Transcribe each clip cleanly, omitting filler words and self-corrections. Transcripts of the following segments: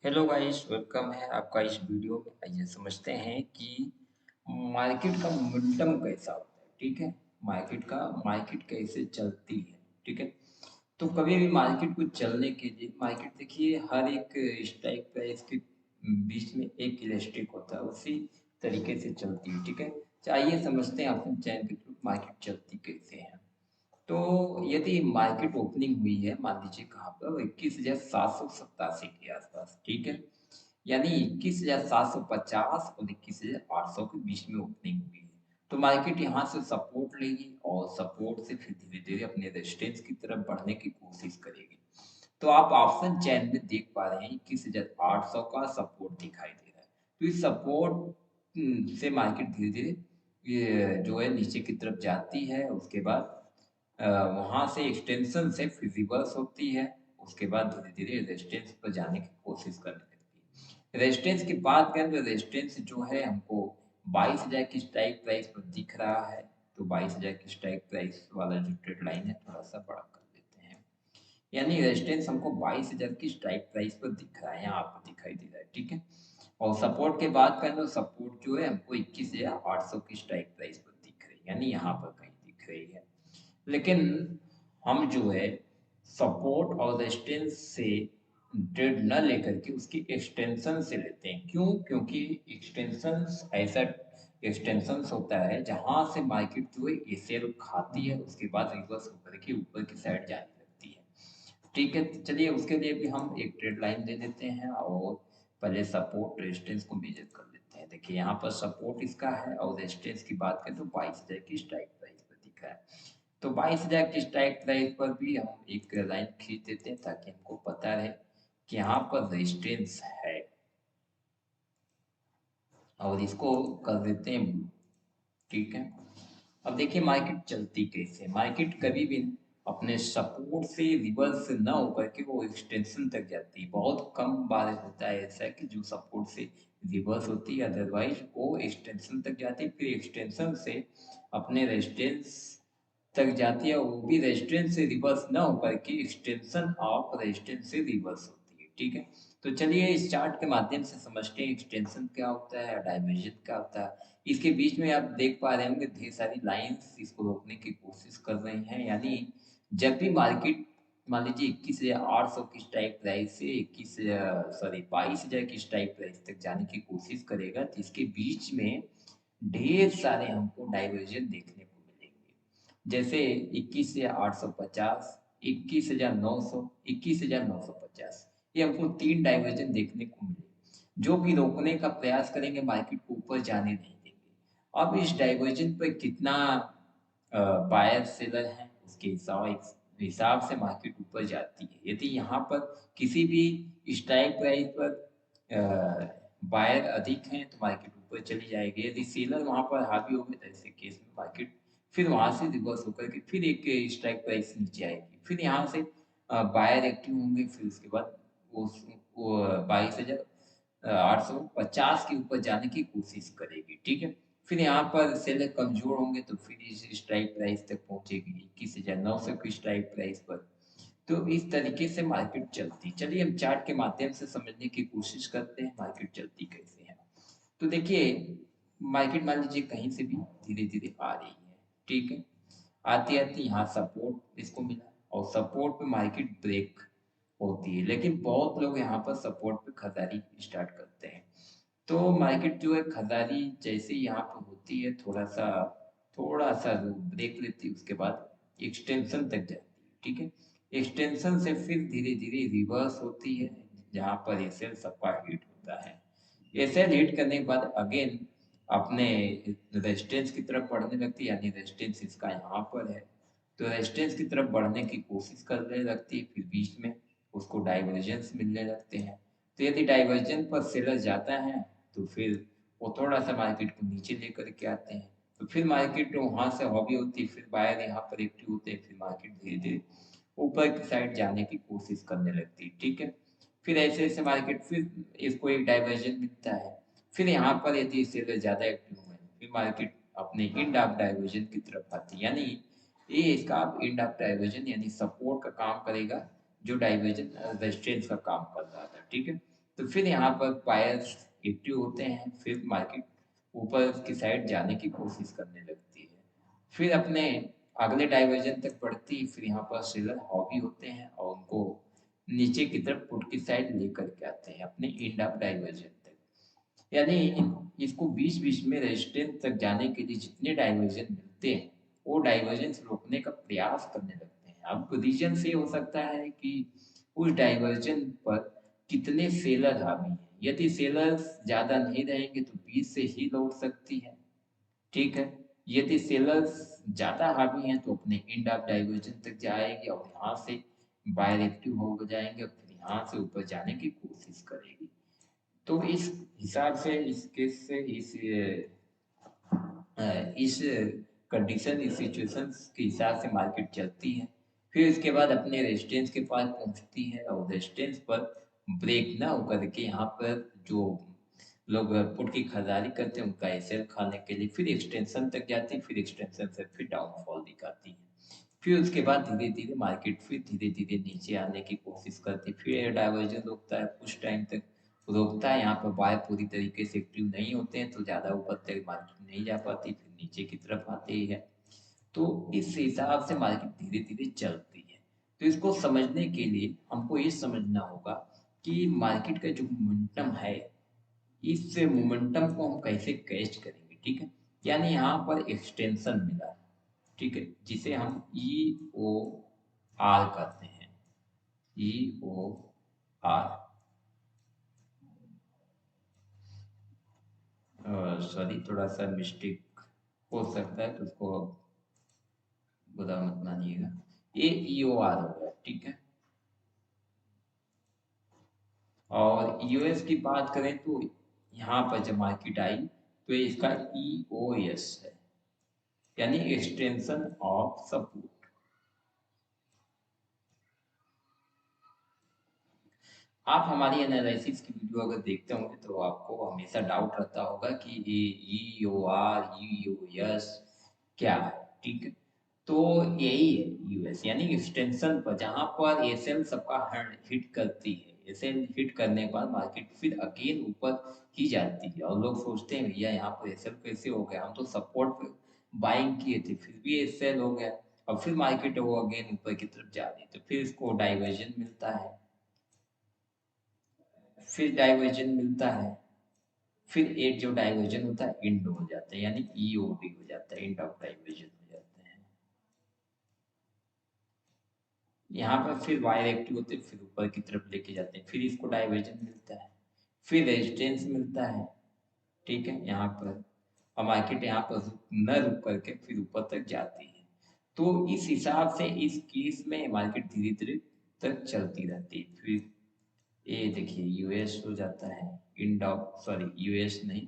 Hello guys, welcome है आपका इस वीडियो में। आइए समझते हैं कि मार्केट का मोमेंटम कैसा होता है। ठीक है, मार्केट कैसे चलती है। ठीक है, तो कभी भी मार्केट को चलने के लिए मार्केट देखिए हर एक स्ट्राइक प्राइस के बीच में एक इलास्टिक होता है, उसी तरीके से चलती है। ठीक है, आइए समझते हैं अपने चैनल के थ्रू मार्केट चलती कैसे है। तो यदि मार्केट ओपनिंग हुई है, मान लीजिए कहाँ पर 21,787 के आसपास। ठीक है, यानी 21,750 और 21,800 के बीच में ओपनिंग हुई है। तो मार्केट यहाँ से सपोर्ट लेगी और सपोर्ट से फिर धीरे धीरे अपने रेजिस्टेंस की तरफ बढ़ने की कोशिश करेगी। तो आप ऑप्शन चैन में देख पा रहे हैं 21,800 का सपोर्ट दिखाई दे रहा है। तो इस सपोर्ट से मार्केट धीरे धीरे ये जो है नीचे की तरफ जाती है। उसके बाद वहां से एक्सटेंशन से फिर रिवर्स होती है। उसके बाद धीरे धीरे रेजिस्टेंस पर जाने की कोशिश करने लगती है। रेजिस्टेंस की बात करें तो रेजिस्टेंस जो है हमको 22,000 की स्ट्राइक प्राइस पर दिख रहा है। तो 22,000 की स्ट्राइक प्राइस वाला जो ट्रेड लाइन है थोड़ा सा बड़ा कर देते हैं। यानी रेजिस्टेंस हमको 22,000 की स्ट्राइक प्राइस पर दिख रहा है, यहाँ पर दिखाई दे रहा है। ठीक है, और सपोर्ट की बात करें तो सपोर्ट जो है हमको 21,800 की स्ट्राइक प्राइस पर दिख रही है, यानी यहाँ पर कहीं दिख रही है। लेकिन हम जो है सपोर्ट और रेजिस्टेंस से ट्रेड न लेकर के उसकी एक्सटेंशन से लेते हैं। क्यों? क्योंकि एक्सटेंशन ऐसा एक्सटेंशन होता है जहां से मार्केट जो है एसेल खाती है, उसके बाद रिवर्स होकर के ऊपर की साइड जाने लगती है। ठीक है, तो चलिए उसके लिए भी हम एक ट्रेड लाइन ले लेते हैं और पहले सपोर्ट रेजिस्टेंस को मेजर कर लेते हैं। देखिए यहाँ पर सपोर्ट इसका है और रेजिस्टेंस की बात करें तो 22,000 की स्ट्राइक प्राइस पर दिख रहा है। तो 22,000 की स्ट्राइक प्राइस पर भी हम एक लाइन खींच देते हैं ताकि हमको पता रहे कि यहाँ पर रेजिस्टेंस है, और इसको कर देते हैं blue। ठीक है, अब देखिए मार्केट चलती कैसे। मार्केट कभी भी अपने सपोर्ट से रिवर्स न होकर के वो एक्सटेंशन तक जाती है। बहुत कम बार होता है ऐसा कि जो सपोर्ट से रिवर्स होती है, अदरवाइज वो एक्सटेंशन तक जाती है, फिर एक्सटेंशन से अपने रेजिस्टेंस तक जाती है। वो भी रेजिस्टेंस से रिवर्स ना होकर के एक्सटेंशन ऑफ रेजिस्टेंस से रिवर्स होती है। ठीक है, तो चलिए इस चार्ट के माध्यम से समझते हैं एक्सटेंशन क्या होता है, डायवर्जन क्या होता है। इसके बीच में आप देख पा रहे होंगे ढेर सारी लाइंस इसको रोकने की कोशिश कर रही हैं। यानी जब भी मार्केट मान लीजिए 21,800 की स्ट्राइक प्राइस से 22,000 की स्ट्राइक प्राइस तक जाने की कोशिश करेगा, तो इसके बीच में ढेर सारे हमको डाइवर्जन देखने को मिलेंगे। जैसे 21,850, 21,900, 21,950, ये हमको तीन डाइवर्जन देखने को मिले जो कि रोकने का प्रयास करेंगे, मार्केट को ऊपर जाने नहीं देंगे। अब इस डाइवर्जन पर कितना बायर सेलर हैं उसके हिसाब से मार्केट ऊपर जाती है। यदि यहाँ पर किसी भी स्ट्राइक प्राइस पर बायर अधिक हैं तो मार्केट ऊपर चली जाएगी। यदि सेलर वहां पर हावी हो गए तो ऐसे केस में मार्केट फिर वहां से रिवर्स होकर के फिर एक स्ट्राइक प्राइस नीचे आएगी। फिर यहाँ से बायर एक्टिव होंगे, फिर उसके बाद वो 22,850 के ऊपर जाने की कोशिश करेगी। ठीक है, फिर यहाँ पर सेलर कमजोर होंगे तो फिर इस स्ट्राइक प्राइस तक पहुंचेगी 21,900 की स्ट्राइक प्राइस पर। तो इस तरीके से मार्केट चलती। चलिए हम चार्ट के माध्यम से समझने की कोशिश करते हैं मार्केट चलती कैसे है। तो देखिए मार्केट मान लीजिए कहीं से भी धीरे धीरे आ रही है। ठीक है, आती आती यहाँ सपोर्ट इसको मिला और सपोर्ट पे मार्केट ब्रेक होती है। लेकिन बहुत लोग यहाँ पर सपोर्ट पे खरीदारी स्टार्ट करते हैं। तो मार्केट जो है खरीदारी जैसे ही यहाँ पर होती है थोड़ा सा ब्रेक लेती है, उसके बाद एक्सटेंशन तक जाती है। ठीक है, एक्सटेंशन से फिर धीरे धीरे रिवर्स होती है जहाँ पर एसएल सबका हिट होता है। एसएल हिट करने के बाद अगेन अपने रेजिस्टेंस की तरफ बढ़ने लगती है, यानी रेजिस्टेंस इसका यहाँ पर है। तो रेजिस्टेंस की तरफ बढ़ने की कोशिश करने लगती है, फिर बीच में उसको डाइवर्जेंस मिलने लगते हैं। तो यदि डाइवर्जन पर सेलर जाता है तो फिर वो थोड़ा सा मार्केट को नीचे लेकर के आते हैं। तो फिर मार्केट वहां से हॉबी होती है, फिर बायर यहाँ पर एक्टिव होते हैं, फिर मार्केट धीरे धीरे ऊपर की साइड जाने की कोशिश करने लगती है। ठीक है, फिर ऐसे ऐसे मार्केट फिर इसको एक डाइवर्जन मिलता है। फिर यहाँ पर यदि सेलर ज्यादा एक्टिव हुए फिर मार्केट अपने इंड ऑफ डाइवर्जन की तरफ आती है। यानी ये इसका इंड ऑफ डाइवर्जन यानी सपोर्ट का काम करेगा जो डाइवर्जन रेजिस्टेंस का काम कर रहा था। ठीक है, तो फिर यहाँ पर बायर्स एक्टिव होते हैं, फिर मार्केट ऊपर की साइड जाने की कोशिश करने लगती है, फिर अपने अगले डाइवर्जन तक बढ़ती, फिर यहाँ पर सेलर हॉबी होते हैं और उनको नीचे की तरफ पुट की साइड लेकर के आते हैं अपने एंड ऑफ डाइवर्जन तक। यानी इसको बीच बीच में रेजिस्टेंस तक जाने के लिए जितने डाइवर्जन मिलते हैं वो डाइवर्जन रोकने का प्रयास करने लगते हैं। अब रीजन से हो सकता है कि उस डाइवर्जन पर कितने सेलर हावी हैं। यदि सेलर्स ज्यादा नहीं रहेंगे तो बीच से ही लौट सकती है, ठीक है। यदि सेलर्स ज्यादा हावी हैं तो अपने एंड ऑफ डाइवर्जन तक जाएगी और यहाँ से बायर एक्टिव हो जाएंगे और फिर यहाँ से ऊपर जाने की कोशिश करेगी। तो इस हिसाब से इस केस से इस कंडीशन इस सिचुएशन के हिसाब से मार्केट चलती है। फिर इसके बाद अपने रेजिस्टेंस के पास पहुंचती है और रेजिस्टेंस पर ब्रेक ना होकर के यहाँ पर जो लोग पुट की खरीदारी करते हैं उनका एसएल खाने के लिए फिर एक्सटेंशन तक जाती है, फिर एक्सटेंशन से फिर डाउनफॉल दिखाती है। फिर उसके बाद धीरे धीरे मार्केट फिर धीरे धीरे नीचे आने की कोशिश करती है, फिर डाइवर्जन रोकता है, कुछ टाइम तक रोकता है। यहाँ पर बाय पूरी तरीके से एक्टिव नहीं होते हैं तो ज़्यादा ऊपर तक मार्केट नहीं जा पाती, फिर नीचे की तरफ आते ही है। तो इस हिसाब से मार्केट धीरे धीरे चलती है। तो इसको समझने के लिए हमको ये समझना होगा कि मार्केट का जो मोमेंटम है, इस मोमेंटम को हम कैसे कैच करेंगे, ठीक है। यानी यहाँ पर एक्सटेंशन मिला है, ठीक है, जिसे हम ई ओ आर कहते हैं, ई ओ आर, सॉरी थोड़ा सा मिस्टेक हो सकता है तो उसको बुरा मत मानिएगा। ए ई ओ आर हो गया, ठीक है। और यूएस की बात करें तो यहाँ पर जब मार्केट आई तो इसका ई ओ एस है, यानी एक्सटेंशन ऑफ सपोर्ट। आप हमारी एनालिसिस की वीडियो अगर देखते होंगे तो आपको हमेशा डाउट रहता होगा कि ये ई ओ आर यू एस क्या है, ठीक है। तो यही है यूएस, यानी एक्सटेंशन पर जहां पर एसएल सबका हिट करती है, एसएल हिट करने के बाद मार्केट फिर अगेन ऊपर ही जाती है और लोग सोचते हैं भैया यहाँ पर एसएल कैसे हो गया, हम तो सपोर्ट पे बाइंग किए थे फिर भी एसएल हो गया। और फिर मार्केट वो अगेन ऊपर की तरफ जा रही है तो फिर इसको डाइवर्जन मिलता है, फिर डाइवर्जन मिलता है, फिर एक जो डाइवर्जन होता है इंड हो जाता है, यानी ईओडी हो जाता है, इंड ऑफ डाइवर्जन हो जाता है। यहाँ पर फिर वायर एक्टिव होते हैं, फिर ऊपर की तरफ लेके जाते हैं, फिर इसको डाइवर्जन मिलता है, फिर रेजिस्टेंस मिलता है, ठीक है। यहाँ पर और मार्केट यहाँ पर न रुक करके फिर ऊपर तक जाती है। तो इस हिसाब से इस केस में मार्केट धीरे धीरे तक चलती रहती है। फिर ये देखिए यूएस हो जाता है, इंड ऑफ सॉरी यूएस नहीं,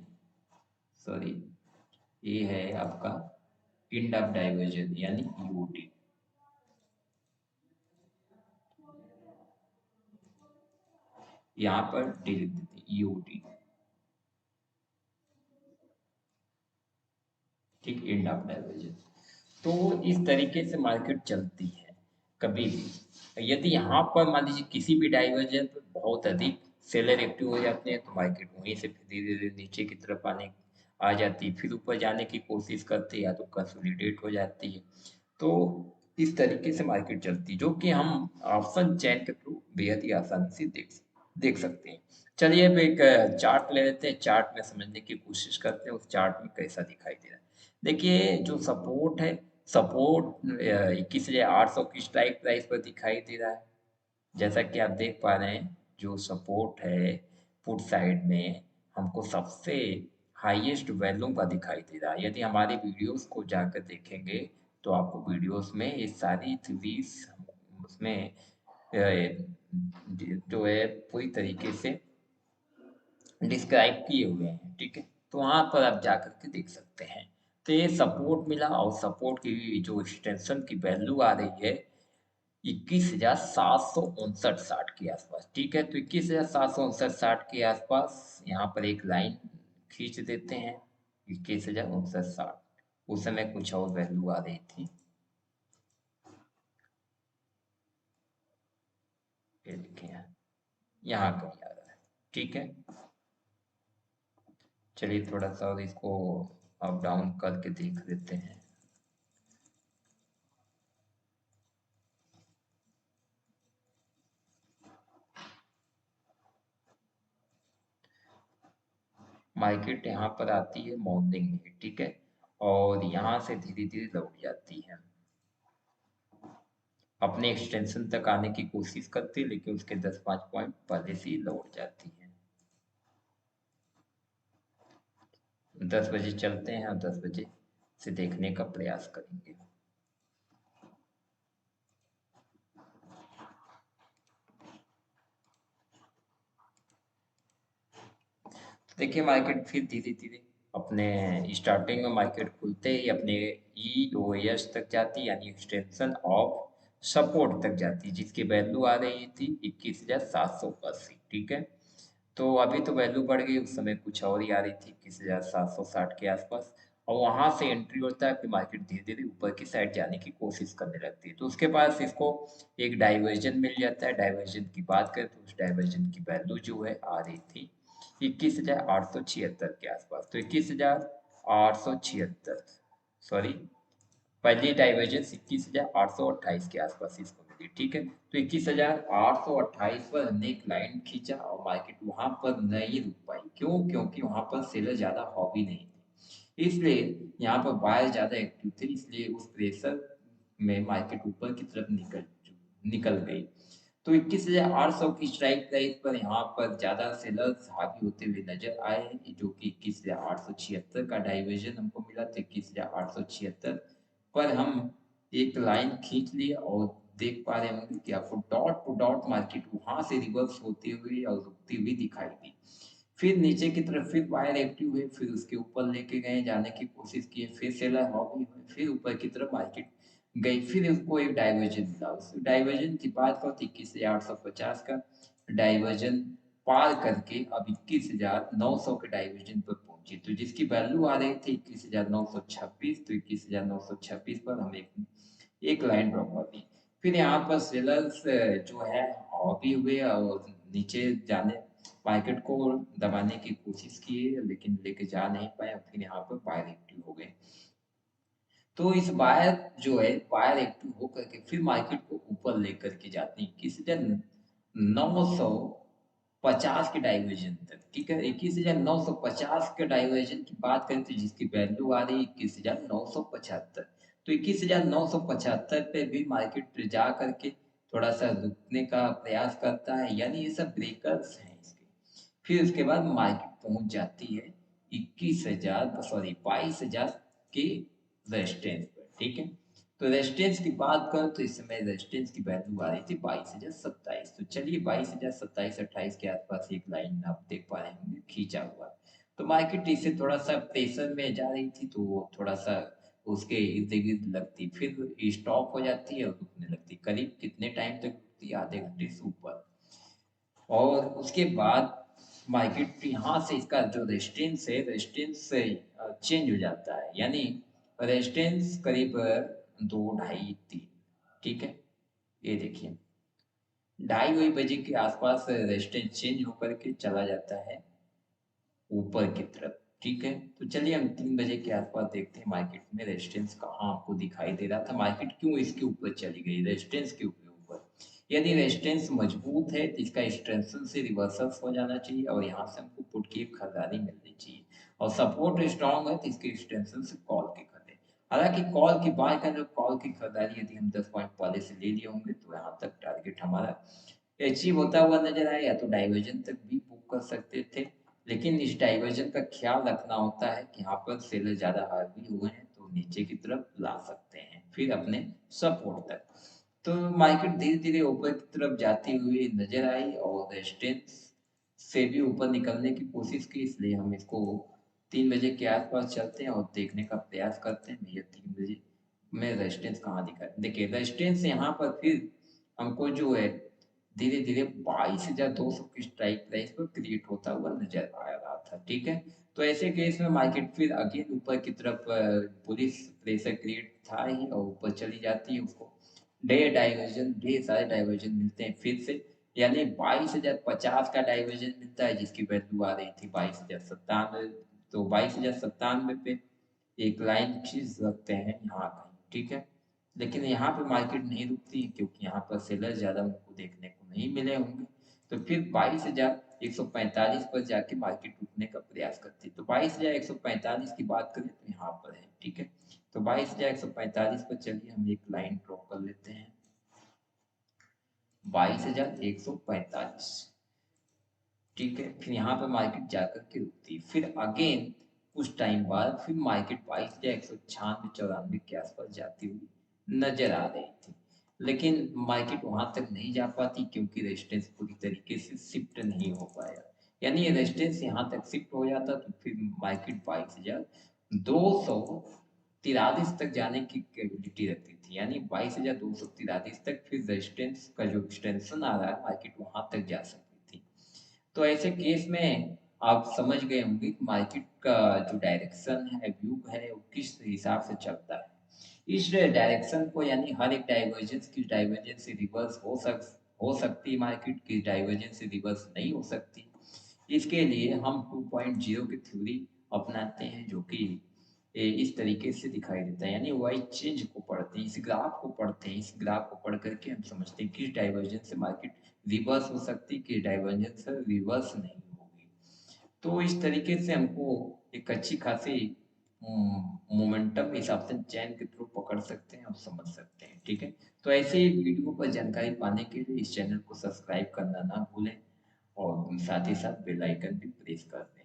सॉरी ये है आपका इंड ऑफ डाइवर्जन यानी ईओटी। यहाँ पर डी लिख देते हैं ईओटी, ठीक, इंड ऑफ डाइवर्जन। तो इस तरीके से मार्केट चलती है कभी भी। यदि यहाँ पर मान लीजिए किसी भी डाइवर्जन पर बहुत अधिक सेलर एक्टिव हो जाते हैं तो मार्केट वहीं से फिर धीरे धीरे नीचे की तरफ आने आ जाती है, फिर ऊपर जाने की कोशिश करती है या तो कंसोलिडेट हो जाती है। तो इस तरीके से मार्केट चलती है जो कि हम ऑप्शन चैन के थ्रू बेहद ही आसानी से देख सकते हैं। चलिए अब एक चार्ट ले लेते हैं, चार्ट में समझने की कोशिश करते हैं उस चार्ट में कैसा दिखाई दे रहा है। देखिए जो सपोर्ट है, सपोर्ट 21,800 की स्ट्राइक प्राइस पर दिखाई दे रहा है, जैसा कि आप देख पा रहे हैं। जो सपोर्ट है पुट साइड में हमको सबसे हाईएस्ट वैल्यू का दिखाई दे रहा है। यदि हमारी वीडियोस को जाकर देखेंगे तो आपको वीडियोस में ये सारी थ्योरीज उसमें जो है पूरी तरीके से डिस्क्राइब किए हुए हैं, ठीक है। तो वहां पर आप जाकर के देख सकते हैं। तो ये सपोर्ट मिला और सपोर्ट की जो एक्सटेंशन की वैल्यू आ रही है 21,759.60 के आसपास, ठीक है। तो 21,759.60 के आसपास यहाँ पर एक लाइन खींच देते हैं, 21,59.60। उस समय कुछ और वैल्यू आ रही थी, ये देखिए यहाँ कहीं आ रहा है, ठीक है। चलिए थोड़ा सा और इसको अप डाउन करके देख लेते हैं। मार्केट यहाँ पर आती है मॉर्निंग में, ठीक है, और यहाँ से धीरे धीरे लौट जाती है, अपने एक्सटेंशन तक आने की कोशिश करती है, लेकिन उसके 10-5 पॉइंट पहले से ही लौट जाती है। 10 बजे चलते हैं और 10 बजे से देखने का प्रयास करेंगे। देखिए मार्केट फिर धीरे धीरे अपने स्टार्टिंग में मार्केट खुलते ही अपने EOS तक जाती, यानी एक्सटेंशन ऑफ सपोर्ट तक जाती, जिसकी वैल्यू आ रही थी 21,780, ठीक है। तो अभी तो वैल्यू बढ़ गई, उस समय कुछ और ही आ रही थी 21,760 के आसपास, और वहां से एंट्री होता है, फिर मार्केट धीरे धीरे ऊपर की साइड जाने की कोशिश करने लगती है। तो उसके पास इसको एक डाइवर्जन मिल जाता है। डाइवर्जन की बात करें तो उस डाइवर्जन की वैल्यू जो है आ रही थी 21,876 के आसपास। तो 21,876, सॉरी, पहली डाइवर्जेंस 21,828 के आसपास इसको मिली, ठीक है। तो 21,828 पर हमने एक लाइन खींचा और मार्केट वहां पर नहीं रुक पाई। क्यों? क्योंकि वहां पर सेलर ज्यादा हॉवी नहीं थे, इसलिए यहाँ पर बायर ज्यादा एक्टिव थे, इसलिए उस प्रेशर में मार्केट ऊपर की तरफ निकल गई। तो 21,800 की स्ट्राइक प्राइस पर यहाँ पर ज्यादा सेलर्स हावी होते हुए नजर आए हैं, जो कि 21,876 का डाइवर्जन हमको मिला। तो 21,876 पर हम एक लाइन खींच लिए और देख पा रहे होंगे कि आपको डॉट टू डॉट मार्केट वहां से रिवर्स होते हुए और रुकती हुई दिखाई दी। फिर नीचे की तरफ फिर बायर एक्टिव हुए, फिर उसके ऊपर लेके गए, जाने की कोशिश किए, फिर सेलर हॉवी हुए, फिर ऊपर की तरफ मार्केट गई, फिर उसको एक डाइवर्जन मिला। उस डाइवर्जन की बात करो तो 21,850 का डाइवर्जन पार करके अब 21,900 के डाइवर्जन पर पहुंची, तो जिसकी वैल्यू आ रही थी 21,926। तो 21,926 पर हम एक लाइन ड्रॉ कर दी। फिर यहाँ पर सेलर्स जो है हॉबी हुए और नीचे जाने मार्केट को दबाने की कोशिश किए, लेकिन लेके जा नहीं पाए, फिर यहाँ पर बायर एक्टिव हो गए। तो इस बायर जो है बायर एक्टिव होकर के फिर मार्केट को ऊपर लेकर के जाते हैं किसी दिन 950 के डाइवर्जन तक, ठीक है। 21,950 के डाइवर्जन की बात करें तो जिसकी वैल्यू आ रही है 21,975। तो 21,975 पे भी मार्केट जा करके थोड़ा सा रुकने का प्रयास करता है, यानी ये सब ब्रेकर्स हैं इसके। फिर उसके बाद मार्केट पहुंच जाती है 21,000, सॉरी 22,000 के रेजिस्टेंस पर, ठीक है। तो रेजिस्टेंस की बात करें तो इस समय रेजिस्टेंस की वैल्यू आ रही थी 22,027। तो चलिए 22,027-28 के आसपास एक लाइन आप देख पा रहे होंगे खींचा हुआ। तो मार्केट इसे थोड़ा सा प्रेशर में जा रही थी, तो वो थोड़ा सा उसके इर्द गिर्द लगती, फिर स्टॉप हो जाती है और रुकने लगती। करीब कितने टाइम तक रुकती है? आधे घंटे से ऊपर। और उसके बाद मार्केट यहाँ से इसका जो रेजिस्टेंस है, रेजिस्टेंस से चेंज हो जाता है, यानी रेजिस्टेंस करीब 2, ढाई, 3, ठीक है। ये देखिए 2:30 बजे के आसपास रेजिस्टेंस चेंज होकर के चला जाता है ऊपर की तरफ, ठीक है। तो चलिए हम 3 बजे के आसपास देखते हैं मार्केट में रेजिस्टेंस कहाँ आपको दिखाई दे रहा था, मार्केट क्यों इसके ऊपर चली गई, रेजिस्टेंस के ऊपर। यदि रेजिस्टेंस मजबूत है तो इसका एक्सटेंशन से रिवर्सल हो जाना चाहिए और यहाँ से हमको पुट की खरीदारी मिलनी चाहिए, और सपोर्ट स्ट्रांग है तो इसके एक्सटेंशन से कॉल की खरीदें। हालांकि कॉल की बाय करने, कॉल की खरीदारी यदि हम 10 पॉइंट पहले से ले लिए होंगे तो यहाँ तक टारगेट हमारा अचीव होता हुआ नजर आए, या तो डाइवर्जन तक भी बुक कर सकते थे। लेकिन इस डाइवर्जन का ख्याल रखना होता है कि यहाँ पर सेलर ज्यादा हावी हुए हैं तो नीचे की तरफ ला सकते हैं, फिर अपने सपोर्ट तक। तो मार्केट धीरे धीरे ऊपर की तरफ जाती हुई नजर आई और रेजिस्टेंस से भी ऊपर निकलने की कोशिश की, इसलिए हम इसको 3 बजे के आसपास चलते हैं और देखने का प्रयास करते हैं भैया 3 बजे में रेजिस्टेंस कहाँ दिखा है। देखिए रेजिस्टेंस यहाँ पर फिर हमको जो है धीरे धीरे 22,200 की स्ट्राइक प्राइस पर क्रिएट होता हुआ नजर आ रहा था, ठीक है। तो ऐसे केस में मार्केट फिर अगेन ऊपर की तरफ पुलिस प्रेशर क्रिएट था ही और ऊपर चली जाती है, उसको ढेर सारे डाइवर्जन मिलते हैं फिर से। यानी 22,050 का डाइवर्जन मिलता है जिसकी वैल्यू आ रही थी 22,097। तो 22,097 पे एक लाइन खींच सकते हैं यहाँ कहीं, ठीक है। लेकिन यहाँ पे मार्केट नहीं रुकती क्योंकि यहाँ पर सेलर ज़्यादा उनको देखने को नहीं मिले होंगे। तो फिर 22,145 पर जाके मार्केट रुकने का प्रयास करती है। तो 22,145 की बात करें तो यहाँ पर है, ठीक है। तो 22,145 पर चलिए हम एक लाइन ड्रॉ कर लेते हैं। 22,145, ठीक है। फिर यहाँ पे मार्केट जाकर के रुकती है। फिर अगेन कुछ टाइम बाद फिर मार्केट 22,196-94 के आसपास जाती हुई नजर आ रही थी। लेकिन मार्केट वहां तक नहीं जा पाती क्योंकि रेजिस्टेंस पूरी तरीके से शिफ्ट नहीं हो पाया। यानी रेजिस्टेंस यहाँ तक शिफ्ट हो जाता तो फिर मार्केट 22,243 तक जाने की कैपेबिलिटी रखती थी। यानी 22,243 तक फिर रेजिस्टेंस का जो एक्सटेंशन आ रहा है मार्केट वहां तक जा सकती थी। तो ऐसे केस में आप समझ गए होंगे कि मार्केट का जो डायरेक्शन है, व्यू है, वो किस हिसाब से चलता है। इस डायरेक्शन को यानी हर एक डाइवर्जेंस की डाइवर्जेंस से रिवर्स हो सकती है, मार्केट की डाइवर्जेंस से रिवर्स नहीं हो सकती। इसके लिए हम 2.0 की थ्योरी अपनाते हैं जो कि इस तरीके से दिखाई देता है। यानी वाई चेंज को पढ़ते हैं, इस ग्राफ को पढ़ते हैं। इस ग्राफ को पढ़ करके हम समझते हैं किस डाइवर्जेंस से मार्केट रिवर्स हो सकती है, किस डाइवर्जेंस से रिवर्स नहीं होगी। तो इस तरीके से हमको एक अच्छी खासी मोमेंटम के हिसाब से चैन के थ्रू पकड़ सकते हैं और समझ सकते हैं, ठीक है। तो ऐसे ही वीडियो पर जानकारी पाने के लिए इस चैनल को सब्सक्राइब करना ना भूलें और साथ ही साथ बेल आइकन भी प्रेस कर दें।